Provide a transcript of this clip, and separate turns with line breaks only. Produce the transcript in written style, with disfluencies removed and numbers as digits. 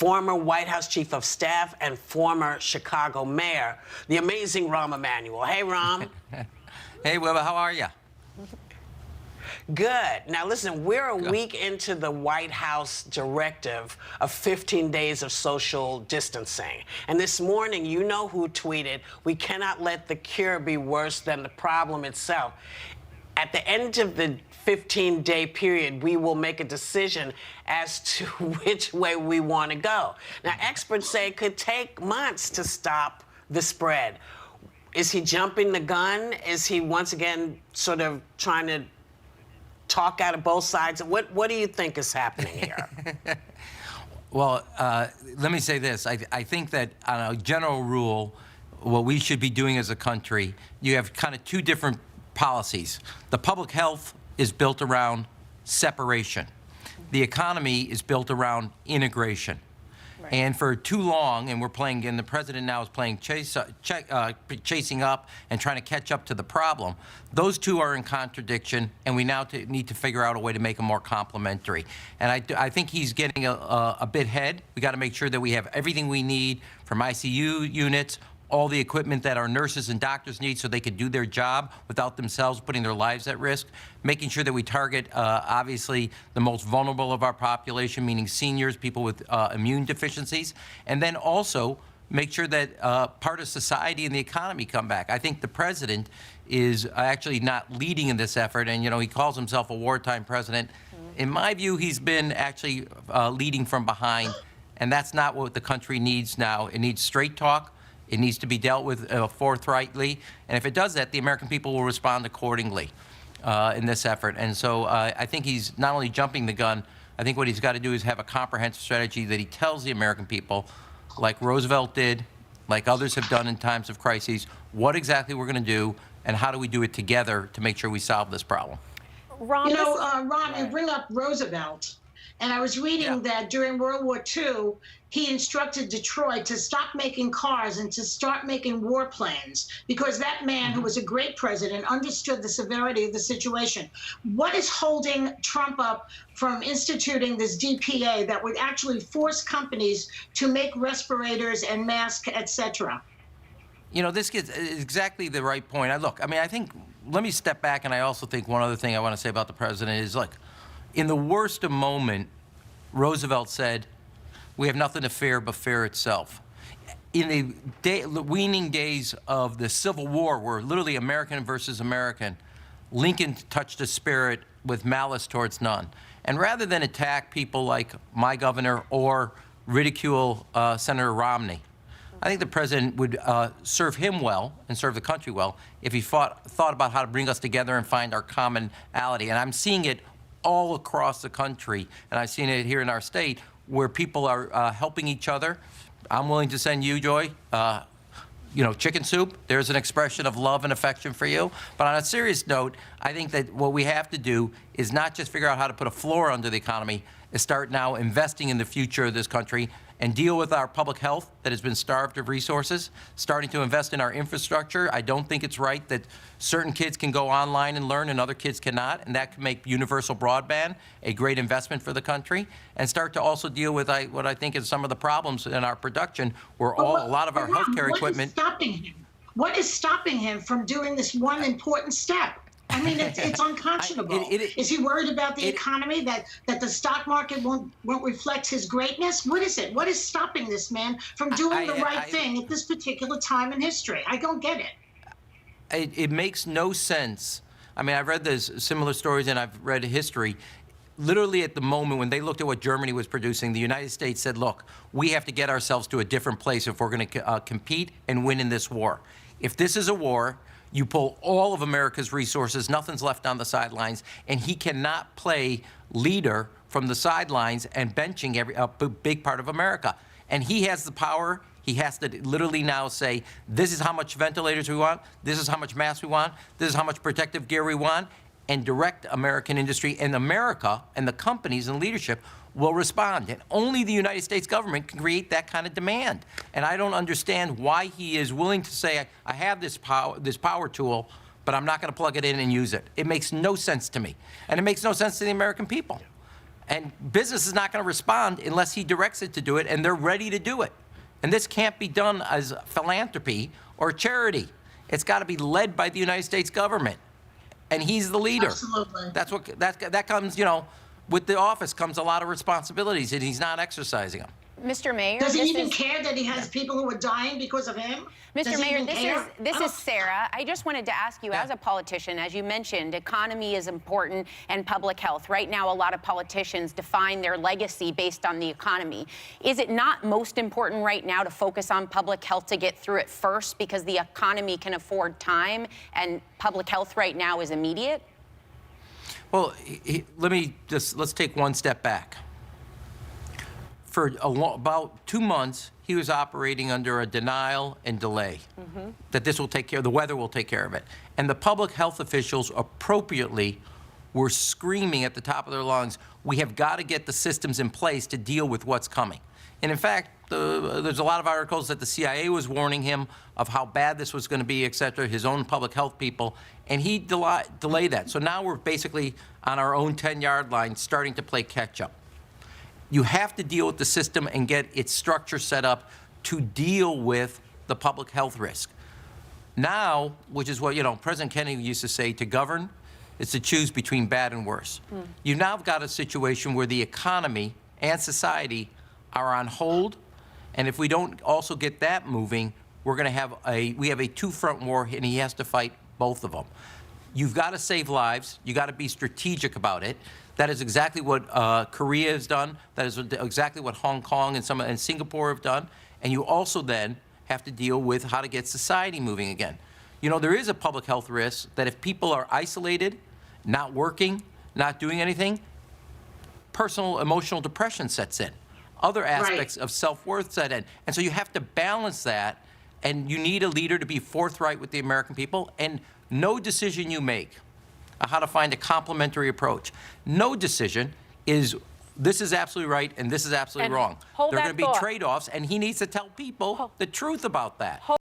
former White House Chief of Staff and former Chicago Mayor, the amazing Rahm Emanuel. Hey, Rahm.
Hey, Wilbur, how are you?
Good. Now, listen, we're a week into the White House directive of 15 days of social distancing. And this morning, you know who tweeted, "We cannot let the cure be worse than the problem itself." At the end of the 15-day period, we will make a decision as to which way we want to go. Now, experts say it could take months to stop the spread. Is he jumping the gun? Is he once again sort of trying to talk out of both sides? What do you think is happening here?
Well, let me say this. I think that on a general rule, what we should be doing as a country, you have kind of two different policies. The public health is built around separation. The economy is built around integration. Right. And for too long, and we're playing, and the president now is playing chasing up and trying to catch up to the problem. Those two are in contradiction, and we now need to figure out a way to make them more complementary. And I think he's getting a bit ahead. We got to make sure that we have everything we need from ICU units, all the equipment that our nurses and doctors need so they could do their job without themselves putting their lives at risk, making sure that we target, obviously, the most vulnerable of our population, meaning seniors, people with immune deficiencies, and then also make sure that part of society and the economy come back. I think the president is actually not leading in this effort, and, you know, he calls himself a wartime president. In my view, he's been actually leading from behind, and that's not what the country needs now. It needs straight talk. It needs to be dealt with forthrightly, and if it does that, the American people will respond accordingly in this effort. And so I think he's not only jumping the gun, I think what he's got to do is have a comprehensive strategy that he tells the American people, like Roosevelt did, like others have done in times of crises, what exactly we're going to do, and how do we do it together to make sure we solve this problem.
Ron, you bring up Roosevelt. And I was reading that during World War II, he instructed Detroit to stop making cars and to start making warplanes, because that man, who was a great president, understood the severity of the situation. What is holding Trump up from instituting this DPA that would actually force companies to make respirators and masks, et cetera?
You know, this gets exactly the right point. I think, let me step back, and I also think one other thing I want to say about the president is, look, in the worst of moment, Roosevelt said, "We have nothing to fear but fear itself." In the waning days of the Civil War, where literally American versus American, Lincoln touched a spirit with malice towards none. And rather than attack people like my governor or ridicule Senator Romney, I think the president would serve him well and serve the country well if he thought about how to bring us together and find our commonality. And I'm seeing it all across the country, and I've seen it here in our state, where people are helping each other. I'm willing to send you, Joy, chicken soup. There's an expression of love and affection for you. But on a serious note, I think that what we have to do is not just figure out how to put a floor under the economy, is start now investing in the future of this country and deal with our public health that has been starved of resources, starting to invest in our infrastructure. I don't think it's right that certain kids can go online and learn and other kids cannot, and that can make universal broadband a great investment for the country, and start to also deal with what I think is some of the problems in our production, where a lot of our healthcare equipment.
What is stopping him from doing this one important step? I mean, it's unconscionable. Is he worried about the economy, that the stock market won't reflect his greatness? What is it? What is stopping this man from doing the right thing at this particular time in history? I don't get it.
It makes no sense. I mean, I've read those similar stories, and I've read history. Literally at the moment when they looked at what Germany was producing, the United States said, look, we have to get ourselves to a different place if we're going to compete and win in this war. If this is a war, you pull all of America's resources, nothing's left on the sidelines, and he cannot play leader from the sidelines and benching a big part of America. And he has the power. He has to literally now say, this is how much ventilators we want, this is how much masks we want, this is how much protective gear we want, and direct American industry, and America and the companies and leadership will respond. And only the United States government can create that kind of demand. And I don't understand why he is willing to say, I have this power tool, but I'm not going to plug it in and use it. It makes no sense to me. And it makes no sense to the American people. And business is not going to respond unless he directs it to do it, and they're ready to do it. And this can't be done as philanthropy or charity. It's got to be led by the United States government, and he's the leader.
Absolutely.
That's what that comes. With the office comes a lot of responsibilities, and he's not exercising them.
Mr. Mayor,
Does he even care that he has people who are dying because of him?
Mr. Mayor, this is Sarah. I just wanted to ask you, as a politician, as you mentioned, economy is important and public health. Right now, a lot of politicians define their legacy based on the economy. Is it not most important right now to focus on public health to get through it first, because the economy can afford time and public health right now is immediate?
Well, let's take one step back. For about 2 months, he was operating under a denial and delay that this will take care, the weather will take care of it. And the public health officials appropriately were screaming at the top of their lungs, we have got to get the systems in place to deal with what's coming. And in fact, there's a lot of articles that the CIA was warning him of how bad this was going to be, et cetera, his own public health people, and he delayed that. So now we're basically on our own 10-yard line starting to play catch-up. You have to deal with the system and get its structure set up to deal with the public health risk. Now, which is what President Kennedy used to say, to govern is to choose between bad and worse. You've now got a situation where the economy and society are on hold, and if we don't also get that moving, we're going to have a two-front war, and he has to fight both of them. You've got to save lives. You got to be strategic about it. That is exactly what Korea has done. That is exactly what Hong Kong and Singapore have done. And you also then have to deal with how to get society moving again. There is a public health risk that if people are isolated, not working, not doing anything, personal emotional depression sets in. Other aspects of self-worth set in. And so you have to balance that, and you need a leader to be forthright with the American people. And no decision you make how to find a complementary approach. No decision is this is absolutely right and this is absolutely wrong. There are going to be trade-offs, and he needs to tell people the truth about that.